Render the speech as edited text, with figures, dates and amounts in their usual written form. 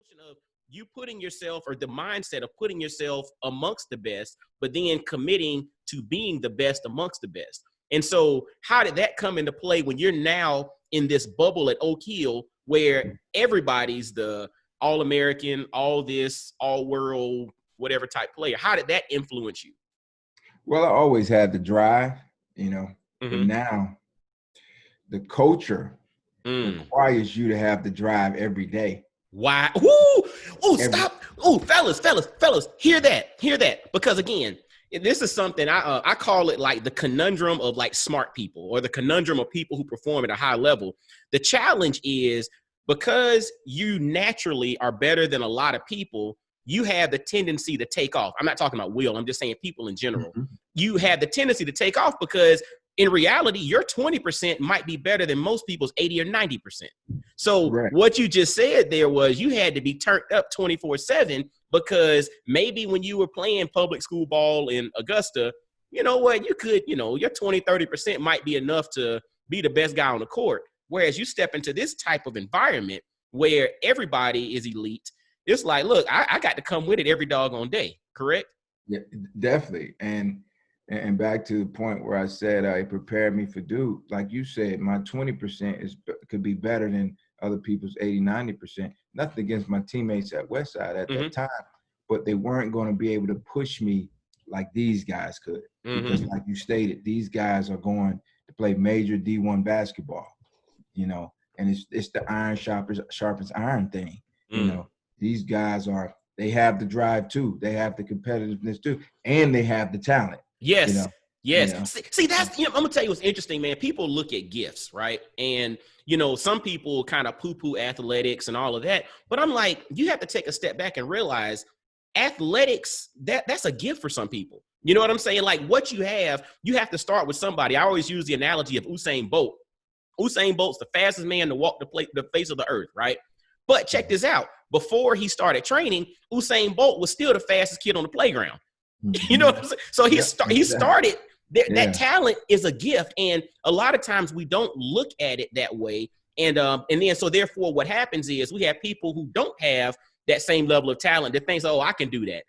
notion of you putting yourself, or the mindset of putting yourself amongst the best, but then committing to being the best amongst the best. And so how did that come into play when you're now in this bubble at Oak Hill where everybody's the all-American, all this, all world, whatever type player? How did that influence you? Well, I always had the drive, but now the culture requires you to have the drive every day. Why? Ooh, stop. Ooh, fellas, hear that. Because again, this is something I call it like the conundrum of like smart people, or the conundrum of people who perform at a high level. The challenge is, because you naturally are better than a lot of people, you have the tendency to take off. I'm not talking about Will. I'm just saying people in general. You have the tendency to take off because in reality, your 20% might be better than most people's 80 or 90%. So what you just said there was you had to be turned up 24/7, because maybe when you were playing public school ball in Augusta, you know what, you could, your 20, 30% might be enough to be the best guy on the court. Whereas you step into this type of environment where everybody is elite, it's like, look, I got to come with it every doggone day. Correct? Yeah, definitely. And back to the point where I said it prepared me for Duke. Like you said, my 20% could be better than other people's 80, 90%. Nothing against my teammates at Westside at that time, but they weren't going to be able to push me like these guys could. Because like you stated, these guys are going to play major D1 basketball, and it's the iron sharpens iron thing. These guys they have the drive too. They have the competitiveness too, and they have the talent. Yes. Yes. See, that's, I'm gonna tell you what's interesting, man. People look at gifts, right? And, some people kind of poo-poo athletics and all of that. But I'm like, you have to take a step back and realize athletics, that's a gift for some people. You know what I'm saying? Like, what you have to start with somebody. I always use the analogy of Usain Bolt. Usain Bolt's the fastest man to walk the face of the earth, right? But check this out. Before he started training, Usain Bolt was still the fastest kid on the playground. You know what I'm saying? So he started. That talent is a gift, and a lot of times we don't look at it that way. And then so therefore, what happens is we have people who don't have that same level of talent that thinks, oh, I can do that.